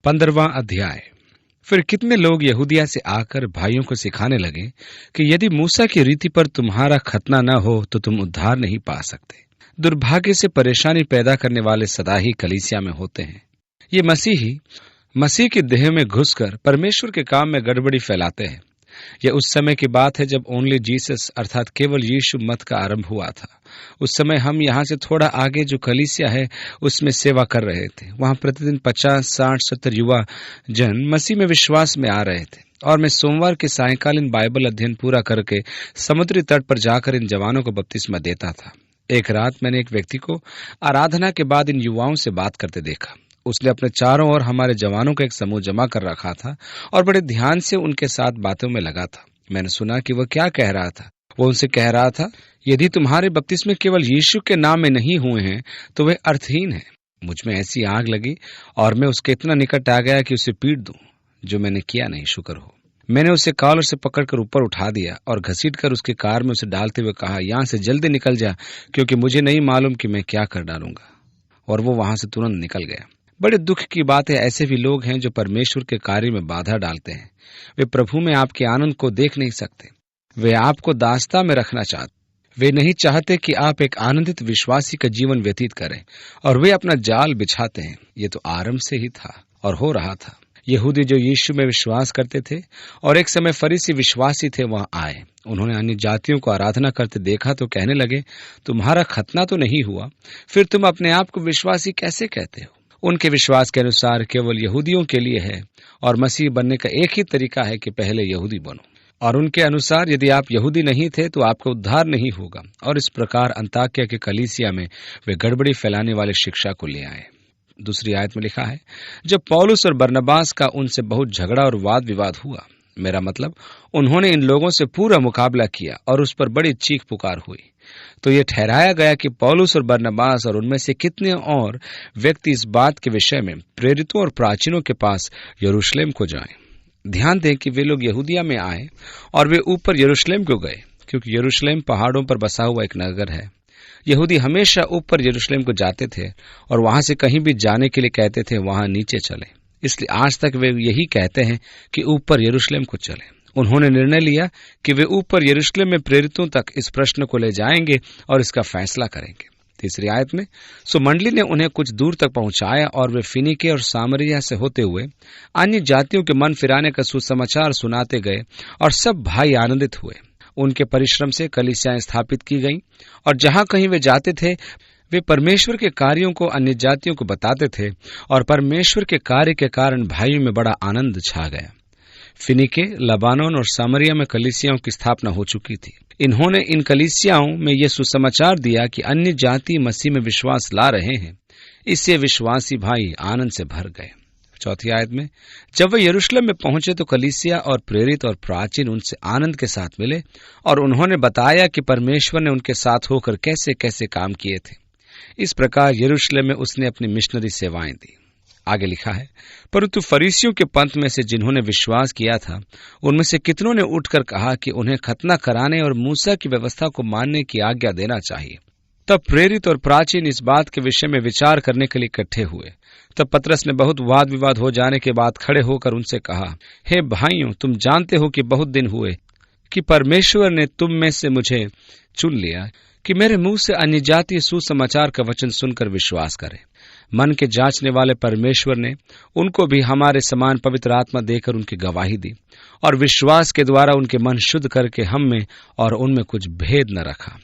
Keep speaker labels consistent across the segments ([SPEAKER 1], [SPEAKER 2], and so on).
[SPEAKER 1] 15वां अध्याय। फिर कितने लोग यहूदिया से आकर भाइयों को सिखाने लगे कि यदि मूसा की रीति पर तुम्हारा खतना न हो तो तुम उद्धार नहीं पा सकते। दुर्भाग्य से परेशानी पैदा करने वाले सदा ही कलीसिया में होते हैं। ये मसीह की देह में घुसकर परमेश्वर के काम में गड़बड़ी फैलाते हैं। यह उस समय की बात है जब ओनली जीसस अर्थात केवल यीशु मत का आरंभ हुआ था। उस समय हम यहाँ से थोड़ा आगे जो कलीसिया है उसमें सेवा कर रहे थे। वहाँ प्रतिदिन 50, 60, 70 युवा जन मसीह में विश्वास में आ रहे थे और मैं सोमवार के सायंकालीन बाइबल अध्ययन पूरा करके समुद्री तट पर जाकर इन जवानों को बपतिस्मा देता था। एक रात मैंने एक व्यक्ति को आराधना के बाद इन युवाओं से बात करते देखा। उसने अपने चारों ओर हमारे जवानों का एक समूह जमा कर रखा था और बड़े ध्यान से उनके साथ बातों में लगा था। मैंने सुना कि वह क्या कह रहा था। वो उनसे कह रहा था, यदि तुम्हारे बपतिस्मे केवल यीशु के नाम में नहीं हुए हैं तो वे अर्थहीन है। मुझ में ऐसी आग लगी और मैं उसके इतना निकट आ गया कि उसे पीट दूं, जो मैंने किया नहीं, शुक्र हो। मैंने उसे कॉलर से पकड़कर ऊपर उठा दिया और घसीटकर उसके कार में उसे डालते हुए कहा, यहां से जल्दी निकल जा, क्योंकि मुझे नहीं मालूम कि मैं क्या कर डालूंगा। और वो वहां से तुरंत निकल गया। बड़े दुख की बात है, ऐसे भी लोग हैं जो परमेश्वर के कार्य में बाधा डालते हैं। वे प्रभु में आपके आनंद को देख नहीं सकते। वे आपको दास्ता में रखना चाहते। वे नहीं चाहते कि आप एक आनंदित विश्वासी का जीवन व्यतीत करें और वे अपना जाल बिछाते हैं। ये तो आरंभ से ही था और हो रहा था। यहूदी जो यीशु में विश्वास करते थे और एक समय फरीसी विश्वासी थे, वहां आए। उन्होंने अन्य जातियों को आराधना करते देखा तो कहने लगे, तुम्हारा खतना तो नहीं हुआ, फिर तुम अपने आप को विश्वासी कैसे कहते हो? उनके विश्वास के अनुसार केवल यहूदियों के लिए है और मसीह बनने का एक ही तरीका है कि पहले यहूदी बनो। और उनके अनुसार यदि आप यहूदी नहीं थे तो आपका उद्धार नहीं होगा। और इस प्रकार अंताकिया के कलीसिया में वे गड़बड़ी फैलाने वाले शिक्षा को ले आए। दूसरी आयत में लिखा है, जब पौलुस और बरनबास का उनसे बहुत झगड़ा और वाद विवाद हुआ, मेरा मतलब उन्होंने इन लोगों से पूरा मुकाबला किया और उस पर बड़ी चीख पुकार हुई, तो ये ठहराया गया कि पौलुस और बरनबास और उनमें से कितने और व्यक्ति इस बात के विषय में प्रेरितों और प्राचीनों के पास यरूशलेम को जाएं। ध्यान दें कि वे लोग यहूदिया में आए और वे ऊपर यरूशलेम को गए, क्योंकि यरूशलेम पहाड़ों पर बसा हुआ एक नगर है। यहूदी हमेशा ऊपर यरूशलेम को जाते थे और वहां से कहीं भी जाने के लिए कहते थे वहां नीचे चले। इसलिए आज तक वे यही कहते हैं कि ऊपर यरूशलेम को चले। उन्होंने निर्णय लिया कि वे ऊपर यरूशलेम में प्रेरितों तक इस प्रश्न को ले जाएंगे और इसका फैसला करेंगे। तीसरी आयत में, सो मंडली ने उन्हें कुछ दूर तक पहुंचाया और वे फिनीके और सामरिया से होते हुए अन्य जातियों के मन फिराने का सुसमाचार सुनाते गए और सब भाई आनंदित हुए। उनके परिश्रम से कलीसियाएं स्थापित की गईं और जहां कहीं वे जाते थे वे परमेश्वर के कार्यों को अन्य जातियों को बताते थे और परमेश्वर के कार्य के कारण भाइयों में बड़ा आनंद छा गया। फिनीके, लबानोन और सामरिया में कलीसियाओं की स्थापना हो चुकी थी। इन्होंने इन कलीसियाओं में यह सुसमाचार दिया कि अन्य जाति मसीह में विश्वास ला रहे हैं। इससे विश्वासी भाई आनंद से भर गए। चौथी आयत में, जब वे यरूशलेम में पहुंचे तो कलीसिया और प्रेरित और प्राचीन उनसे आनंद के साथ मिले और उन्होंने बताया कि परमेश्वर ने उनके साथ होकर कैसे कैसे काम किए थे। इस प्रकार यरूशलेम में उसने अपनी मिशनरी सेवाएं दी। आगे लिखा है, परंतु फरीसियों के पंथ में से जिन्होंने विश्वास किया था उनमें से कितनों ने उठकर कहा कि उन्हें खतना कराने और मूसा की व्यवस्था को मानने की आज्ञा देना चाहिए। तब प्रेरित और प्राचीन इस बात के विषय में विचार करने के लिए इकट्ठे हुए। तब पतरस ने बहुत वाद विवाद हो जाने के बाद खड़े होकर उनसे कहा, हे भाइयों, तुम जानते हो कि बहुत दिन हुए कि परमेश्वर ने तुम में से मुझे चुन लिया कि मेरे मुंह से अन्य जातीय सुसमाचार का वचन सुनकर विश्वास करें। मन के जांचने वाले परमेश्वर ने उनको भी हमारे समान पवित्र आत्मा देकर उनकी गवाही दी और विश्वास के द्वारा उनके मन शुद्ध करके हम में और उनमें कुछ भेद न रखा।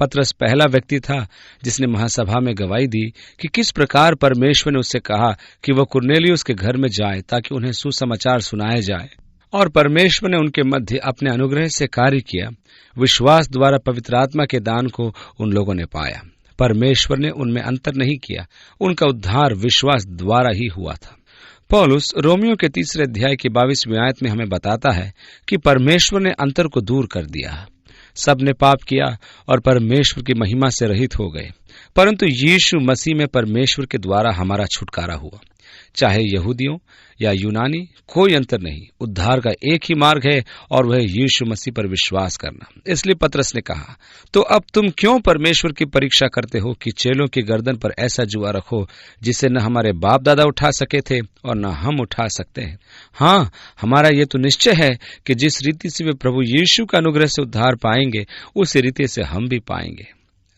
[SPEAKER 1] पतरस पहला व्यक्ति था जिसने महासभा में गवाही दी कि किस प्रकार परमेश्वर ने उससे कहा कि वह कुरनेलियुस के घर में जाए ताकि उन्हें सुसमाचार सुनाया जाए, और परमेश्वर ने उनके मध्य अपने अनुग्रह से कार्य किया। विश्वास द्वारा पवित्र आत्मा के दान को उन लोगों ने पाया। परमेश्वर ने उनमें अंतर नहीं किया। उनका उद्धार विश्वास द्वारा ही हुआ था। पौलुस रोमियो के 3 अध्याय की 22वीं आयत में हमें बताता है कि परमेश्वर ने अंतर को दूर कर दिया। सब ने पाप किया और परमेश्वर की महिमा से रहित हो गए, परंतु यीशु मसीह में परमेश्वर के द्वारा हमारा छुटकारा हुआ। चाहे यहूदियों या यूनानी, कोई अंतर नहीं। उद्धार का एक ही मार्ग है और वह यीशु मसीह पर विश्वास करना। इसलिए पतरस ने कहा, तो अब तुम क्यों परमेश्वर की परीक्षा करते हो कि चेलों की गर्दन पर ऐसा जुआ रखो जिसे न हमारे बाप दादा उठा सके थे और न हम उठा सकते हैं। हाँ, हमारा ये तो निश्चय है कि जिस रीति से वे प्रभु यीशु का अनुग्रह से उद्धार पाएंगे, उसी रीति से हम भी पाएंगे।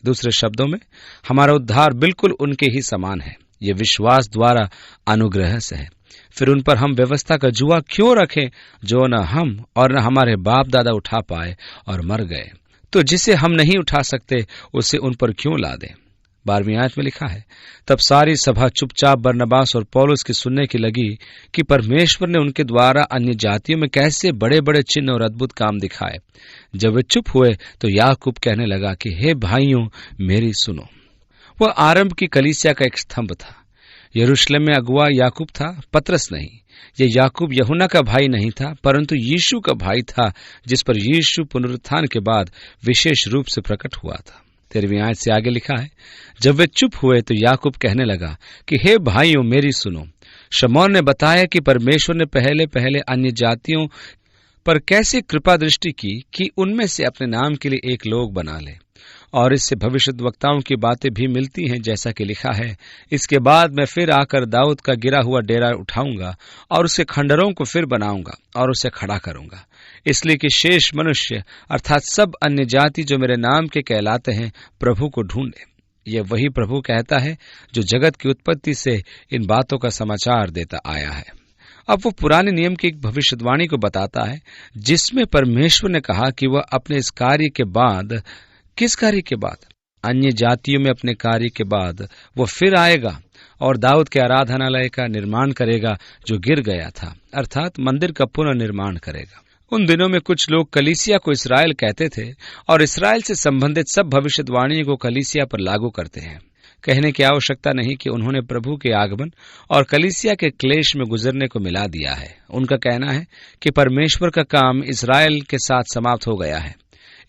[SPEAKER 1] दूसरे शब्दों में, हमारा उद्धार बिल्कुल उनके ही समान है। ये विश्वास द्वारा अनुग्रह से है। फिर उन पर हम व्यवस्था का जुआ क्यों रखें जो न हम और न हमारे बाप दादा उठा पाए और मर गए। तो जिसे हम नहीं उठा सकते उसे उन पर क्यों ला दें। 12वीं आयत में लिखा है, तब सारी सभा चुपचाप बरनबास और पौलुस की सुनने की लगी कि परमेश्वर ने उनके द्वारा अन्य जातियों में कैसे बड़े बड़े चिन्ह और अद्भुत काम दिखाए। जब वे चुप हुए तो याकूब कहने लगा कि हे भाइयों, मेरी सुनो। वह आरंभ की कलीसिया का एक स्तंभ था। यरूशलेम में अगुआ याकूब था, पतरस नहीं। यह याकूब यूहन्ना का भाई नहीं था, परंतु यीशु का भाई था, जिस पर यीशु पुनरुत्थान के बाद विशेष रूप से प्रकट हुआ था। 13वीं आयत से आगे लिखा है, जब वे चुप हुए तो याकूब कहने लगा कि हे भाइयों, मेरी सुनो। शमौन ने बताया कि परमेश्वर ने पहले पहले अन्य जातियों पर कैसे कृपा दृष्टि की कि उनमें से अपने नाम के लिए एक लोग बना ले। और इससे भविष्यद्वक्ताओं की बातें भी मिलती हैं, जैसा कि लिखा है, इसके बाद मैं फिर आकर दाऊद का गिरा हुआ डेरा उठाऊंगा और उसके खंडरों को फिर बनाऊंगा और उसे खड़ा करूंगा, इसलिए कि शेष मनुष्य अर्थात सब अन्य जाति जो मेरे नाम के कहलाते हैं प्रभु को ढूंढे। यह वही प्रभु कहता है जो जगत की उत्पत्ति से इन बातों का समाचार देता आया है। अब वो पुराने नियम की एक भविष्यवाणी को बताता है, जिसमें परमेश्वर ने कहा कि वह अपने इस कार्य के बाद, किस कार्य के बाद? अन्य जातियों में अपने कार्य के बाद वो फिर आएगा और दाऊद के आराधनालय का निर्माण करेगा जो गिर गया था, अर्थात मंदिर का पुनर्निर्माण करेगा। उन दिनों में कुछ लोग कलीसिया को इस्राएल कहते थे और इस्राएल से संबंधित सब भविष्यवाणी को कलीसिया पर लागू करते हैं। कहने की आवश्यकता नहीं कि उन्होंने प्रभु के आगमन और कलीसिया के क्लेश में गुजरने को मिला दिया है। उनका कहना है कि परमेश्वर का काम इस्राएल के साथ समाप्त हो गया है।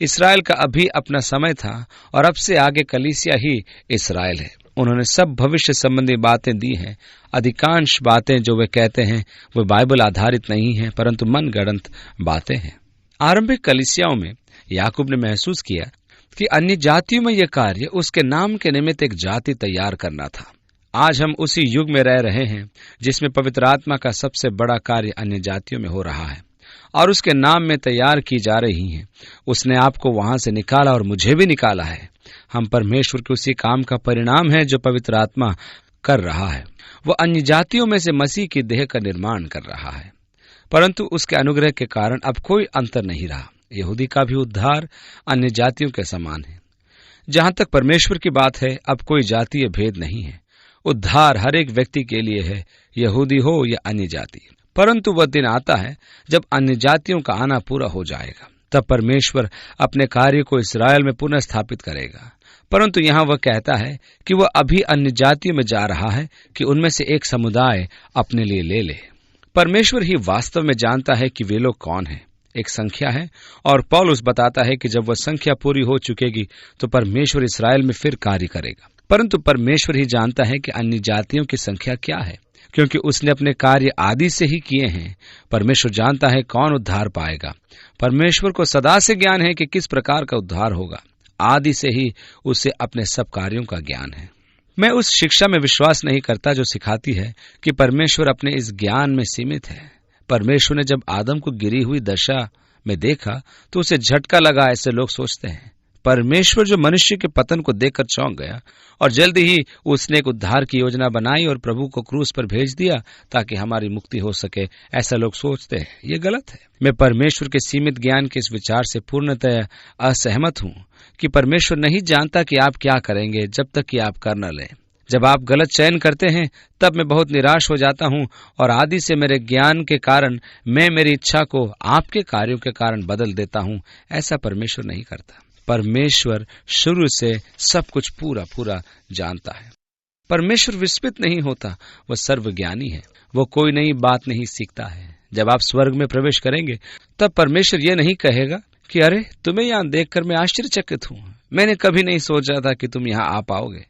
[SPEAKER 1] इस्राएल का अभी अपना समय था और अब से आगे कलीसिया ही इस्राएल है। उन्होंने सब भविष्य संबंधी बातें दी हैं। अधिकांश बातें जो वे कहते हैं वे बाइबल आधारित नहीं हैं, परंतु मनगढ़ंत बातें हैं। आरंभिक कलीसियाओं में याकूब ने महसूस किया कि अन्य जातियों में यह कार्य उसके नाम के निमित्त एक जाति तैयार करना था। आज हम उसी युग में रह रहे हैं जिसमें पवित्र आत्मा का सबसे बड़ा कार्य अन्य जातियों में हो रहा है और उसके नाम में तैयार की जा रही हैं। उसने आपको वहां से निकाला और मुझे भी निकाला है। हम परमेश्वर के उसी काम का परिणाम है जो पवित्र आत्मा कर रहा है। वह अन्य जातियों में से मसीह की देह का निर्माण कर रहा है, परंतु उसके अनुग्रह के कारण अब कोई अंतर नहीं रहा। यहूदी का भी उद्धार अन्य जातियों के समान है। जहां तक परमेश्वर की बात है, अब कोई जातीय भेद नहीं है। उद्धार हर एक व्यक्ति के लिए है, यहूदी हो या अन्य जाति। परंतु वह दिन आता है जब अन्य जातियों का आना पूरा हो जाएगा। तब परमेश्वर अपने कार्य को इस्राएल में पुनः स्थापित करेगा। परंतु यहाँ वह कहता है कि वह अभी अन्य जातियों में जा रहा है कि उनमें से एक समुदाय अपने लिए ले ले। परमेश्वर ही वास्तव में जानता है कि वे लोग कौन हैं। एक संख्या है और पौलुस बताता है कि जब वह संख्या पूरी हो चुकेगी तो परमेश्वर इस्राएल में फिर कार्य करेगा। परंतु परमेश्वर ही जानता है कि अन्य जातियों की संख्या क्या है, क्योंकि उसने अपने कार्य आदि से ही किए हैं। परमेश्वर जानता है कौन उद्धार पाएगा। परमेश्वर को सदा से ज्ञान है कि किस प्रकार का उद्धार होगा। आदि से ही उसे अपने सब कार्यों का ज्ञान है। मैं उस शिक्षा में विश्वास नहीं करता जो सिखाती है कि परमेश्वर अपने इस ज्ञान में सीमित है। परमेश्वर ने जब आदम को गिरी हुई दशा में देखा तो उसे झटका लगा, ऐसे लोग सोचते हैं। परमेश्वर जो मनुष्य के पतन को देखकर चौंक गया और जल्दी ही उसने एक उद्धार की योजना बनाई और प्रभु को क्रूस पर भेज दिया ताकि हमारी मुक्ति हो सके, ऐसा लोग सोचते हैं। ये गलत है। मैं परमेश्वर के सीमित ज्ञान के इस विचार से पूर्णतः असहमत हूँ कि परमेश्वर नहीं जानता कि आप क्या करेंगे जब तक कि आप कर न लें। जब आप गलत चयन करते हैं तब मैं बहुत निराश हो जाता हूँ और आदि से मेरे ज्ञान के कारण मैं मेरी इच्छा को आपके कार्यों के कारण बदल देता हूँ। ऐसा परमेश्वर नहीं करता। परमेश्वर शुरू से सब कुछ पूरा पूरा जानता है। परमेश्वर विस्मित नहीं होता, वह सर्वज्ञानी है। वो कोई नई बात नहीं सीखता है। जब आप स्वर्ग में प्रवेश करेंगे तब परमेश्वर ये नहीं कहेगा कि अरे तुम्हें यहाँ देखकर मैं आश्चर्यचकित हूँ, मैंने कभी नहीं सोचा था कि तुम यहाँ आ पाओगे।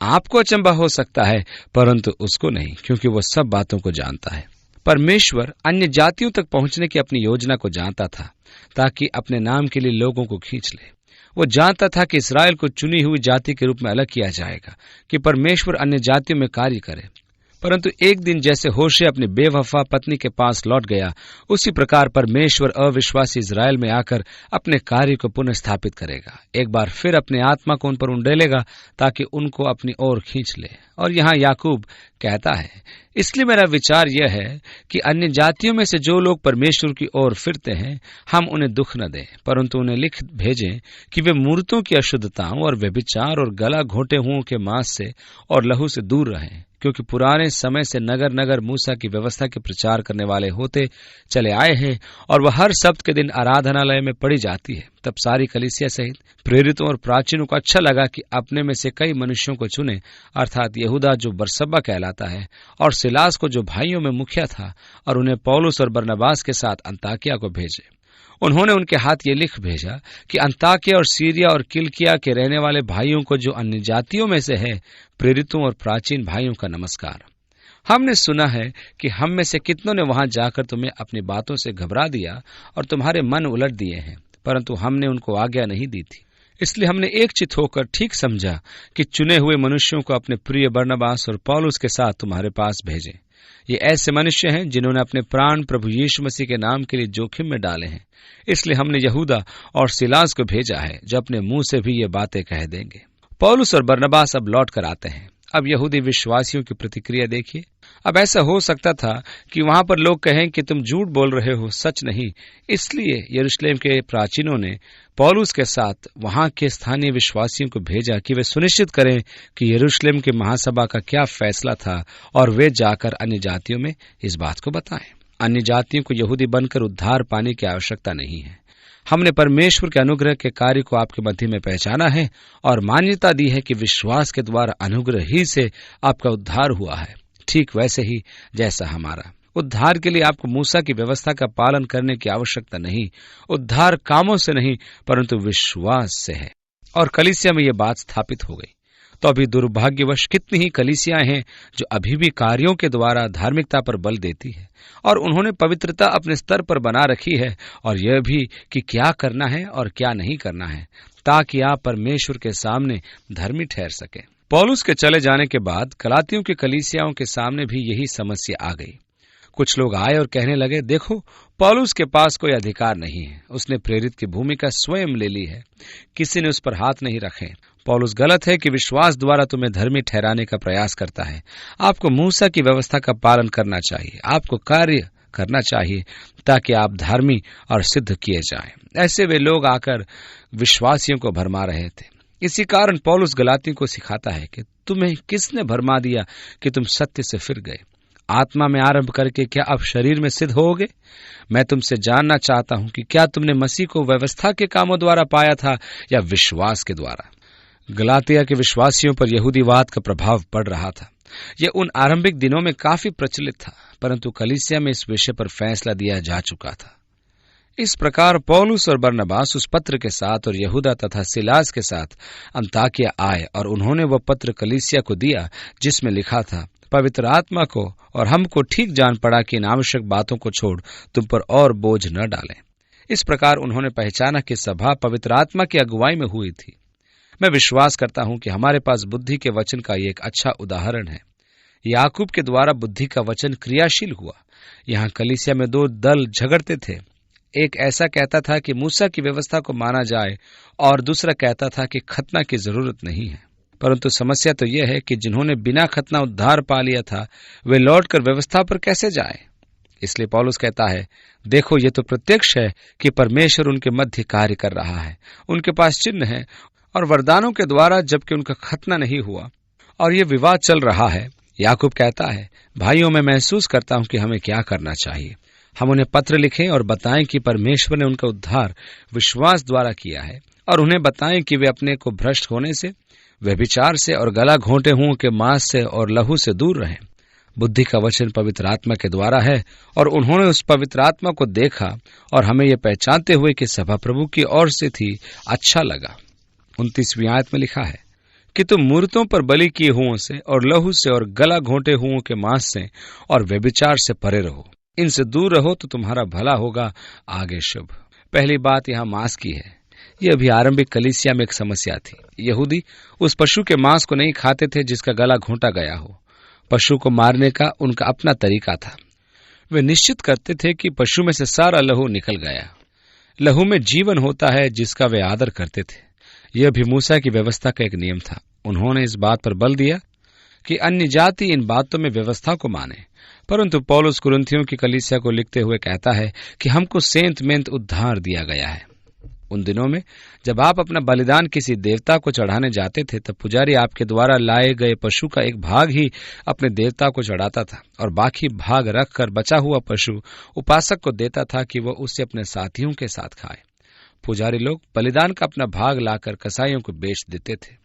[SPEAKER 1] आपको अचंभा हो सकता है, परंतु उसको नहीं, क्योंकि वो सब बातों को जानता है। परमेश्वर अन्य जातियों तक पहुंचने की अपनी योजना को जानता था, ताकि अपने नाम के लिए लोगों को खींच ले। वो जानता था कि इस्राएल को चुनी हुई जाति के रूप में अलग किया जाएगा, कि परमेश्वर अन्य जातियों में कार्य करे। परंतु एक दिन जैसे होशे अपनी बेवफा पत्नी के पास लौट गया, उसी प्रकार परमेश्वर अविश्वासी इस्राएल में आकर अपने कार्य को पुनः स्थापित करेगा। एक बार फिर अपने आत्मा को उन पर उंडेलेगा, ताकि उनको अपनी ओर खींच ले। और यहाँ याकूब कहता है, इसलिए मेरा विचार यह है कि अन्य जातियों में से जो लोग परमेश्वर की ओर फिरते हैं, हम उन्हें दुख न दें, परंतु उन्हें लिख भेजें कि वे मूर्तों की अशुद्धताओं और व्यभिचार और गला घोंटे हुओं के मांस से और लहू से दूर रहें, क्योंकि पुराने समय से नगर नगर मूसा की व्यवस्था के प्रचार करने वाले होते चले आए हैं, और वह हर सप्त के दिन आराधनालय में पड़ी जाती है। तब सारी कलीसिया सहित प्रेरितों और प्राचीनों को अच्छा लगा कि अपने में से कई मनुष्यों को चुने, अर्थात यहूदा जो बरसब्बा कहलाता है, और सिलास को जो भाइयों में मुखिया था, और उन्हें पौलुस और बरनबास के साथ अंताकिया को भेजे। उन्होंने उनके हाथ ये लिख भेजा कि अंताकिया और सीरिया और किलकिया के रहने वाले भाइयों को जो अन्य जातियों में से है, प्रेरितों और प्राचीन भाइयों का नमस्कार। हमने सुना है कि हम में से कितनों ने वहां जाकर तुम्हें अपनी बातों से घबरा दिया और तुम्हारे मन उलट दिए हैं, परंतु हमने उनको आज्ञा नहीं दी थी। इसलिए हमने एक चित होकर ठीक समझा कि चुने हुए मनुष्यों को अपने प्रिय बरनबास और पौलुस के साथ तुम्हारे पास भेजें। ये ऐसे मनुष्य हैं जिन्होंने अपने प्राण प्रभु यीशु मसीह के नाम के लिए जोखिम में डाले हैं। इसलिए हमने यहूदा और सिलास को भेजा है, जो अपने मुंह से भी ये बातें कह देंगे। पौलुस और बरनबास अब लौट कर आते हैं। अब यहूदी विश्वासियों की प्रतिक्रिया देखिए। अब ऐसा हो सकता था कि वहां पर लोग कहें कि तुम झूठ बोल रहे हो, सच नहीं। इसलिए यरूशलेम के प्राचीनों ने पौलुस के साथ वहां के स्थानीय विश्वासियों को भेजा कि वे सुनिश्चित करें कि यरूशलेम की महासभा का क्या फैसला था, और वे जाकर अन्य जातियों में इस बात को बताएं। अन्य जातियों को यहूदी बनकर उद्धार पाने की आवश्यकता नहीं है। हमने परमेश्वर के अनुग्रह के कार्य को आपके मध्य में पहचाना है और मान्यता दी है कि विश्वास के द्वारा अनुग्रह ही से आपका उद्धार हुआ है, ठीक वैसे ही जैसा हमारा। उद्धार के लिए आपको मूसा की व्यवस्था का पालन करने की आवश्यकता नहीं। उद्धार कामों से नहीं, परंतु विश्वास से है। और कलीसिया में यह बात स्थापित हो गई। तो अभी दुर्भाग्यवश कितनी ही कलीसियां हैं जो अभी भी कार्यों के द्वारा धार्मिकता पर बल देती है, और उन्होंने पवित्रता अपने स्तर पर बना रखी है, और यह भी कि क्या करना है और क्या नहीं करना है, ताकि आप परमेश्वर के सामने धर्मी ठहर सके। पौलुस के चले जाने के बाद गलातियों की कलीसियाओं के सामने भी यही समस्या आ गई। कुछ लोग आए और कहने लगे, देखो, पौलुस के पास कोई अधिकार नहीं है, उसने प्रेरित की भूमिका स्वयं ले ली है, किसी ने उस पर हाथ नहीं रखे। पौलुस गलत है कि विश्वास द्वारा तुम्हें धर्मी ठहराने का प्रयास करता है। आपको मूसा की व्यवस्था का पालन करना चाहिए, आपको कार्य करना चाहिए, ताकि आप धार्मी और सिद्ध किए जाएं। ऐसे वे लोग आकर विश्वासियों को भरमा रहे थे। इसी कारण पौलुस गलातियों को सिखाता है कि तुम्हें किसने भरमा दिया कि तुम सत्य से फिर गए। आत्मा में आरंभ करके क्या अब शरीर में सिद्ध होगे? मैं तुमसे जानना चाहता हूं कि क्या तुमने मसीह को व्यवस्था के कामों द्वारा पाया था या विश्वास के द्वारा? गलातिया के विश्वासियों पर यहूदीवाद का प्रभाव पड़ रहा था। यह उन आरंभिक दिनों में काफी प्रचलित था, परंतु कलीसिया में इस विषय पर फैसला दिया जा चुका था। इस प्रकार पौलुस और बरनबास उस पत्र के साथ और यहूदा तथा सिलास के साथ अंताकिया आए, और उन्होंने वह पत्र कलीसिया को दिया जिसमें लिखा था, पवित्र आत्मा को और हमको ठीक जान पड़ा कि इन आवश्यक बातों को छोड़ तुम पर और बोझ न डालें। इस प्रकार उन्होंने पहचाना कि सभा पवित्र आत्मा की अगुवाई में हुई थी। मैं विश्वास करता हूं कि हमारे पास बुद्धि के वचन का एक अच्छा उदाहरण है। याकूब के द्वारा बुद्धि का वचन क्रियाशील हुआ। यहाँ कलीसिया में दो दल झगड़ते थे। एक ऐसा कहता था कि मूसा की व्यवस्था को माना जाए, और दूसरा कहता था कि खतना की जरूरत नहीं है। परंतु समस्या तो यह है कि जिन्होंने बिना खतना उद्धार पा लिया था, वे लौटकर व्यवस्था पर कैसे जाएं? इसलिए पौलुस कहता है, देखो, ये तो प्रत्यक्ष है कि परमेश्वर उनके मध्य कार्य कर रहा है। उनके पास चिन्ह है और वरदानों के द्वारा, जबकि उनका खतना नहीं हुआ, और ये विवाद चल रहा है। याकूब कहता है, भाइयों, मैं महसूस करता हूं कि हमें क्या करना चाहिए। हम उन्हें पत्र लिखें और बताएं कि परमेश्वर ने उनका उद्धार विश्वास द्वारा किया है, और उन्हें बताएं कि वे अपने को भ्रष्ट होने से, व्यभिचार से और गला घोंटे हुओं के मांस से और लहू से दूर रहें। बुद्धि का वचन पवित्र आत्मा के द्वारा है, और उन्होंने उस पवित्र आत्मा को देखा और हमें यह पहचानते हुए कि सभा प्रभु की ओर से थी, अच्छा लगा। 29वीं आयत में लिखा है, कि तुम मूर्तों पर बलि किए हुओं से और लहू से और गला घोंटे हुओं के मांस से और व्यभिचार से परे रहो। इनसे दूर रहो तो तुम्हारा भला होगा, आगे शुभ। पहली बात यहाँ मांस की है। यह अभी आरंभिक कलीसिया में एक समस्या थी। यहूदी उस पशु के मांस को नहीं खाते थे जिसका गला घोंटा गया हो। पशु को मारने का उनका अपना तरीका था। वे निश्चित करते थे कि पशु में से सारा लहू निकल गया। लहू में जीवन होता है जिसका वे आदर करते थे। यह भी मूसा की व्यवस्था का एक नियम था। उन्होंने इस बात पर बल दिया कि अन्य जाति इन बातों में व्यवस्था को माने, परंतु पौलुस कुरिन्थियों की कलीसिया को लिखते हुए कहता है कि हमको सेंत मेंत उद्धार दिया गया है। उन दिनों में जब आप अपना बलिदान किसी देवता को चढ़ाने जाते थे, तब पुजारी आपके द्वारा लाए गए पशु का एक भाग ही अपने देवता को चढ़ाता था और बाकी भाग रखकर बचा हुआ पशु उपासक को देता था कि वह उसे अपने साथियों के साथ खाए। पुजारी लोग बलिदान का अपना भाग लाकर कसाईयों को बेच देते थे।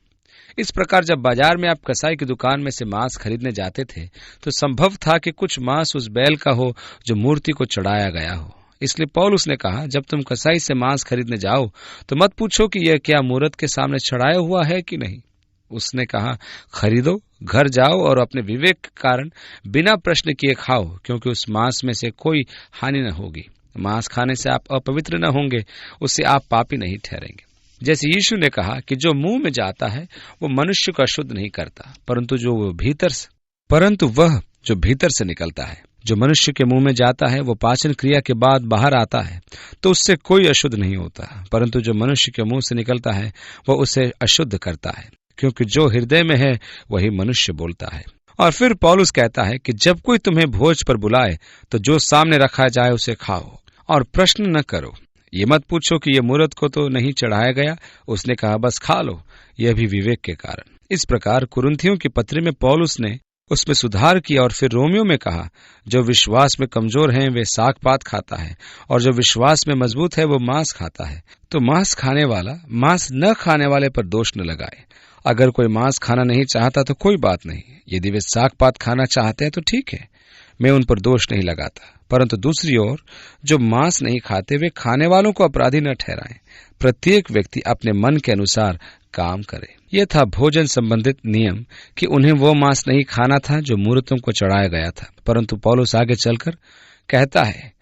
[SPEAKER 1] इस प्रकार जब बाजार में आप कसाई की दुकान में से मांस खरीदने जाते थे, तो संभव था कि कुछ मांस उस बैल का हो जो मूर्ति को चढ़ाया गया हो। इसलिए पौलुस ने कहा, जब तुम कसाई से मांस खरीदने जाओ तो मत पूछो कि यह क्या मूरत के सामने चढ़ाया हुआ है कि नहीं। उसने कहा, खरीदो, घर जाओ और अपने विवेक के कारण बिना प्रश्न किए खाओ, क्योंकि उस मांस में से कोई हानि न होगी। मांस खाने से आप अपवित्र न होंगे, उससे आप पापी नहीं ठहरेंगे। जैसे यीशु ने कहा कि जो मुंह में जाता है वो मनुष्य को अशुद्ध नहीं करता, परंतु वह जो भीतर से निकलता है, जो मनुष्य के मुंह में जाता है, वो पाचन क्रिया के बाद बाहर आता है, तो उससे कोई अशुद्ध नहीं होता, परंतु जो मनुष्य के मुंह से निकलता है वह उसे अशुद्ध करता है, क्योंकि जो हृदय में है वही मनुष्य बोलता है। और फिर पौलुस कहता है कि जब कोई तुम्हें भोज पर बुलाए तो जो सामने रखा जाए उसे खाओ और प्रश्न न करो। ये मत पूछो कि यह मूरत को तो नहीं चढ़ाया गया। उसने कहा, बस खा लो, यह भी विवेक के कारण। इस प्रकार कुरिन्थियों की पत्री में पौलुस ने उसमें सुधार किया और फिर रोमियो में कहा, जो विश्वास में कमजोर हैं वे साग पात खाता है और जो विश्वास में मजबूत है वो मांस खाता है। तो मांस खाने वाला मांस न खाने वाले पर दोष न लगाए। अगर कोई मांस खाना नहीं चाहता तो कोई बात नहीं, यदि वे साग पात खाना चाहते हैं तो ठीक है, मैं उन पर दोष नहीं लगाता। परंतु दूसरी ओर जो मांस नहीं खाते वे खाने वालों को अपराधी न ठहराएं। प्रत्येक व्यक्ति अपने मन के अनुसार काम करे। यह था भोजन संबंधित नियम कि उन्हें वो मांस नहीं खाना था जो मूर्तों को चढ़ाया गया था। परंतु पौलुस आगे चलकर कहता है,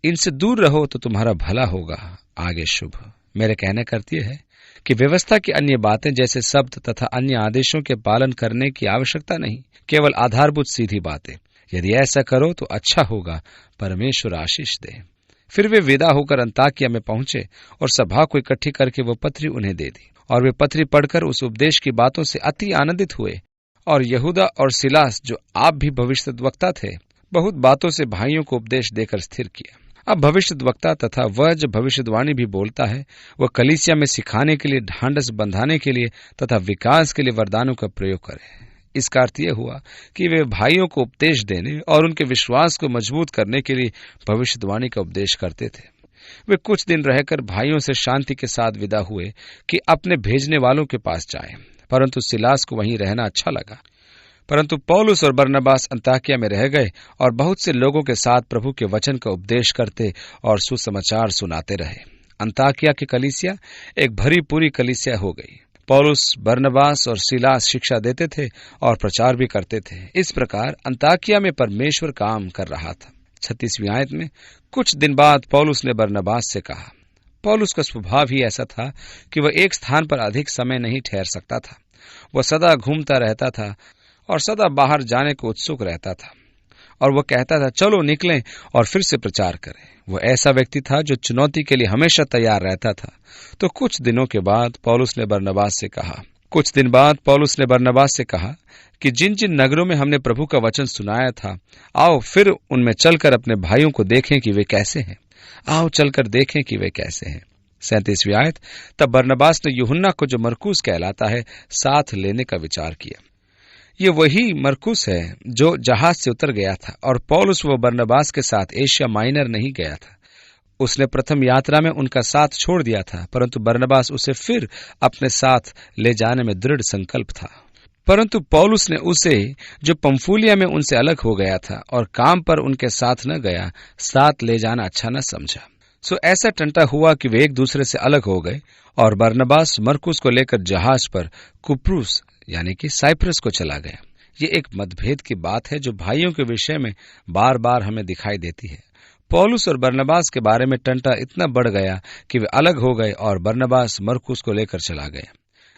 [SPEAKER 1] इनसे दूर रहो तो तुम्हारा भला होगा, आगे शुभ। मेरे कहने का अर्थ यह है कि व्यवस्था की अन्य बातें जैसे शब्द तथा अन्य आदेशों के पालन करने की आवश्यकता नहीं, केवल आधारभूत सीधी बातें। यदि ऐसा करो तो अच्छा होगा, परमेश्वर आशीष दे। फिर वे विदा होकर अंताकिया में पहुंचे और सभा को इकट्ठी करके वो पत्री उन्हें दे दी, और वे पत्री पढ़कर उस उपदेश की बातों से अति आनंदित हुए। और यहूदा और सिलास, जो आप भी भविष्यद्वक्ता थे, बहुत बातों से भाइयों को उपदेश देकर स्थिर किया। अब भविष्यद्वक्ता तथा वह जो भविष्यवाणी भी बोलता है, वह कलीसिया में सिखाने के लिए, ढांढस बंधाने के लिए तथा विकास के लिए वरदानों का प्रयोग करे। इसका अर्थ यह हुआ कि वे भाइयों को उपदेश देने और उनके विश्वास को मजबूत करने के लिए भविष्यवाणी का उपदेश करते थे। वे कुछ दिन रहकर भाइयों से शांति के साथ विदा हुए कि अपने भेजने वालों के पास जाएं, परंतु सिलास को वहीं रहना अच्छा लगा। परंतु पौलुस और बरनबास अंताकिया में रह गए और बहुत से लोगों के साथ प्रभु के वचन का उपदेश करते और सुसमाचार सुनाते रहे। अंताकिया की कलीसिया एक भरी पूरी कलीसिया हो गई। पौलुस, बरनबास और सिलास शिक्षा देते थे और प्रचार भी करते थे। इस प्रकार अंताकिया में परमेश्वर काम कर रहा था। 36वीं आयत में, कुछ दिन बाद पौलुस ने बरनबास से कहा। पौलुस का स्वभाव ही ऐसा था कि वह एक स्थान पर अधिक समय नहीं ठहर सकता था। वह सदा घूमता रहता था और सदा बाहर जाने को उत्सुक रहता था, और वह कहता था, चलो निकलें और फिर से प्रचार करें। वह ऐसा व्यक्ति था जो चुनौती के लिए हमेशा तैयार रहता था। तो कुछ दिन बाद पौलुस ने बरनबास से कहा कि जिन जिन नगरों में हमने प्रभु का वचन सुनाया था, आओ फिर उनमें चलकर अपने भाइयों को देखें कि वे कैसे हैं। 37वीं आयत, तब बरनबास ने यूहन्ना को, जो मरकुस कहलाता है, साथ लेने का विचार किया। ये वही मरकुस है जो जहाज से उतर गया था, और पौलुस व बरनबास के साथ एशिया माइनर नहीं गया था। उसने प्रथम यात्रा में उनका साथ छोड़ दिया था, परंतु बरनबास उसे फिर अपने साथ ले जाने में दृढ़ संकल्प था। परंतु पौलुस ने उसे, जो पंफूलिया में उनसे अलग हो गया था और काम पर उनके साथ न गया, साथ ले जाना अच्छा न समझा। सो ऐसा टंटा हुआ कि वे एक दूसरे से अलग हो गए और बरनबास मरकुस को लेकर जहाज पर कुप्रुस यानी कि साइप्रस को चला गया। ये एक मतभेद की बात है जो भाइयों के विषय में बार बार हमें दिखाई देती है। पौलुस और बरनबास के बारे में टंटा इतना बढ़ गया कि वे अलग हो गए और बरनबास मरकुस को लेकर चला गया।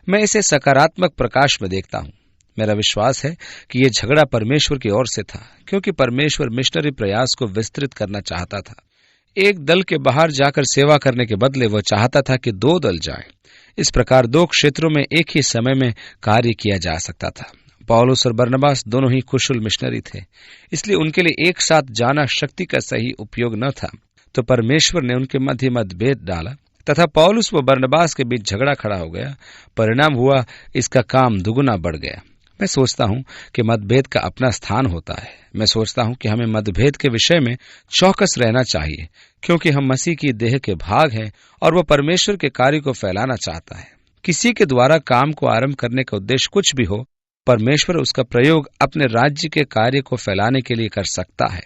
[SPEAKER 1] मैं इसे सकारात्मक प्रकाश में देखता हूं। मेरा विश्वास है कि यह झगड़ा परमेश्वर की ओर से था, क्योंकि परमेश्वर मिशनरी प्रयास को विस्तृत करना चाहता था। एक दल के बाहर जाकर सेवा करने के बदले वह चाहता था कि 2 दल जाएं। इस प्रकार 2 क्षेत्रों में एक ही समय में कार्य किया जा सकता था। पौलुस और बरनबास दोनों ही कुशल मिशनरी थे, इसलिए उनके लिए एक साथ जाना शक्ति का सही उपयोग न था। तो परमेश्वर ने उनके मध्य मतभेद डाला तथा पौलुस व बरनबास के बीच झगड़ा खड़ा हो गया। परिणाम हुआ इसका काम दुगुना बढ़ गया। मैं सोचता हूं कि मतभेद का अपना स्थान होता है। मैं सोचता हूं कि हमें मतभेद के विषय में चौकस रहना चाहिए, क्योंकि हम मसीह की देह के भाग हैं और वह परमेश्वर के कार्य को फैलाना चाहता है। किसी के द्वारा काम को आरंभ करने का उद्देश्य कुछ भी हो, परमेश्वर उसका प्रयोग अपने राज्य के कार्य को फैलाने के लिए कर सकता है।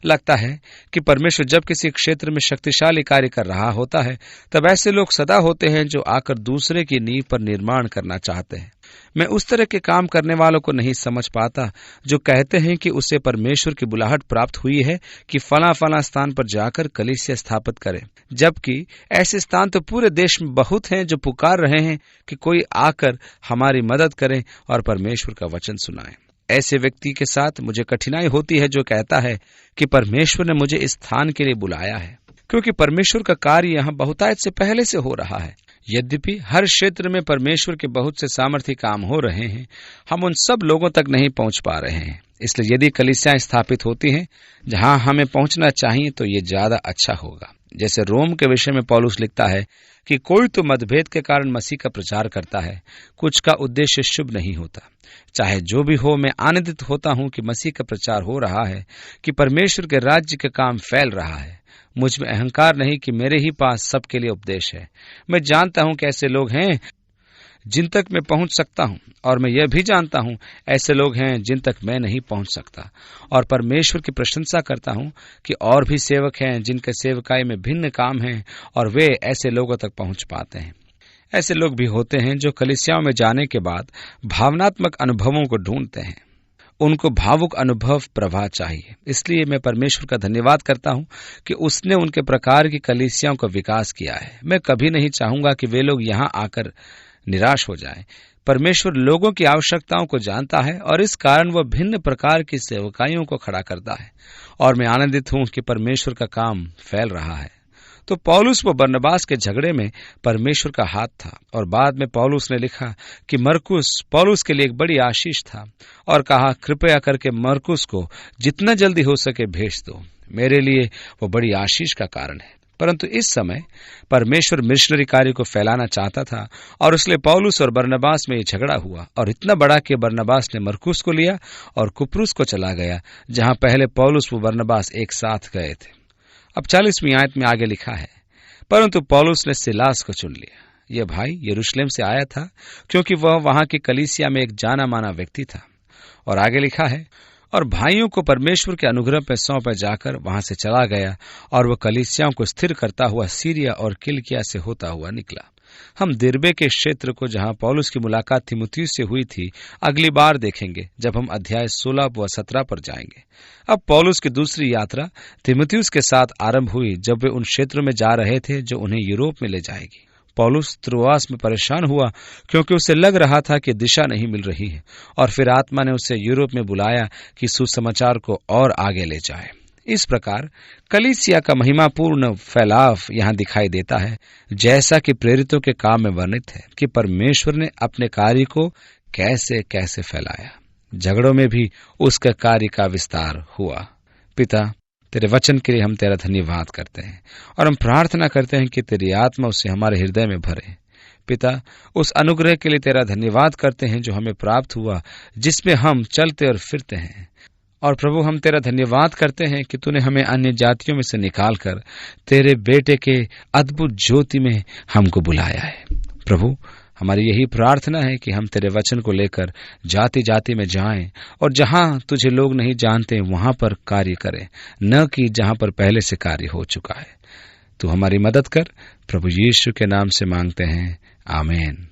[SPEAKER 1] लगता है कि परमेश्वर जब किसी क्षेत्र में शक्तिशाली कार्य कर रहा होता है, तब ऐसे लोग सदा होते हैं जो आकर दूसरे की नींव पर निर्माण करना चाहते हैं। मैं उस तरह के काम करने वालों को नहीं समझ पाता जो कहते हैं कि उसे परमेश्वर की बुलाहट प्राप्त हुई है कि फला फला स्थान पर जाकर कलीसिया स्थापित करे, जबकि ऐसे स्थान तो पूरे देश में बहुत हैं जो पुकार रहे हैं कि कोई आकर हमारी मदद करे और परमेश्वर का वचन सुनाए। ऐसे व्यक्ति के साथ मुझे कठिनाई होती है जो कहता है कि परमेश्वर ने मुझे इस स्थान के लिए बुलाया है, क्योंकि परमेश्वर का कार्य यहाँ बहुतायत से पहले से हो रहा है। यद्यपि हर क्षेत्र में परमेश्वर के बहुत से सामर्थी काम हो रहे हैं, हम उन सब लोगों तक नहीं पहुंच पा रहे हैं। इसलिए यदि कलीसियाएं स्थापित होती हैं जहां हमें पहुंचना चाहिए, तो ये ज्यादा अच्छा होगा। जैसे रोम के विषय में पौलुस लिखता है कि कोई तो मतभेद के कारण मसीह का प्रचार करता है, कुछ का उद्देश्य शुभ नहीं होता। चाहे जो भी हो, मैं आनंदित होता हूं कि मसीह का प्रचार हो रहा है, कि परमेश्वर के राज्य का काम फैल रहा है। मुझ में अहंकार नहीं कि मेरे ही पास सबके लिए उपदेश है। मैं जानता हूं कि ऐसे लोग हैं जिन तक मैं पहुंच सकता हूं, और मैं यह भी जानता हूं ऐसे लोग हैं जिन तक मैं नहीं पहुंच सकता। और परमेश्वर की प्रशंसा करता हूं कि और भी सेवक हैं जिनके सेवकाई में भिन्न काम हैं, और वे ऐसे लोगों तक पहुंच पाते हैं। ऐसे लोग भी होते हैं जो कलीसियाओं में जाने के बाद भावनात्मक अनुभवों को ढूंढते हैं। उनको भावुक अनुभव प्रवाह चाहिए। इसलिए मैं परमेश्वर का धन्यवाद करता हूं कि उसने उनके प्रकार की कलीसियाओं का विकास किया है। मैं कभी नहीं चाहूंगा कि वे लोग यहां आकर निराश हो जाएं। परमेश्वर लोगों की आवश्यकताओं को जानता है और इस कारण वह भिन्न प्रकार की सेवकाइयों को खड़ा करता है, और मैं आनंदित हूं कि परमेश्वर का काम फैल रहा है। तो पौलुस व बरनबास के झगड़े में परमेश्वर का हाथ था, और बाद में पौलुस ने लिखा कि मरकुस पौलुस के लिए एक बड़ी आशीष था, और कहा कृपया करके मरकुस को जितना जल्दी हो सके भेज दो। मेरे लिए वो बड़ी आशीष का कारण है। परंतु इस समय परमेश्वर मिशनरी कार्य को फैलाना चाहता था, और इसलिए पौलुस और बरनबास में ये झगड़ा हुआ, और इतना बड़ा कि बरनबास ने मरकुस को लिया और कुप्रुस को चला गया, जहां पहले पौलुस व बरनबास एक साथ गए थे। अब 40वीं आयत में आगे लिखा है, परंतु पौलुस ने सिलास को चुन लिया। यह भाई यरूशलेम से आया था, क्योंकि वह वहां की कलीसिया में एक जाना माना व्यक्ति था। और आगे लिखा है, और भाइयों को परमेश्वर के अनुग्रह पर सौंपे जाकर वहां से चला गया, और वह कलीसियाओं को स्थिर करता हुआ सीरिया और किलिकिया से होता हुआ निकला। हम दिरबे के क्षेत्र को, जहां पौलुस की मुलाकात तीमुथियुस से हुई थी, अगली बार देखेंगे जब हम अध्याय 16 व 17 पर जाएंगे। अब पौलुस की दूसरी यात्रा तीमुथियुस के साथ आरंभ हुई, जब वे उन क्षेत्रों में जा रहे थे जो उन्हें यूरोप में ले जाएगी। पौलुस त्रोआस में परेशान हुआ, क्योंकि उसे लग रहा था कि दिशा नहीं मिल रही है, और फिर आत्मा ने उसे यूरोप में बुलाया कि सुसमाचार को और आगे ले जाए। इस प्रकार कलीसिया का महिमापूर्ण फैलाव यहां दिखाई देता है, जैसा कि प्रेरितों के काम में वर्णित है कि परमेश्वर ने अपने कार्य को कैसे कैसे फैलाया। झगड़ों में भी उसके कार्य का विस्तार हुआ। पिता, तेरे वचन के लिए हम तेरा धन्यवाद करते हैं, और हम प्रार्थना करते हैं कि तेरी आत्मा उसे हमारे हृदय में भरे। पिता, उस अनुग्रह के लिए तेरा धन्यवाद करते हैं जो हमें प्राप्त हुआ, जिसमें हम चलते और फिरते हैं। और प्रभु, हम तेरा धन्यवाद करते हैं कि तूने हमें अन्य जातियों में से निकालकर तेरे बेटे के अद्भुत ज्योति में हमको बुलाया है। प्रभु, हमारी यही प्रार्थना है कि हम तेरे वचन को लेकर जाति जाति में जाएं, और जहां तुझे लोग नहीं जानते वहां पर कार्य करें, न कि जहां पर पहले से कार्य हो चुका है। तू हमारी मदद कर, प्रभु यीशु के नाम से मांगते हैं, आमीन।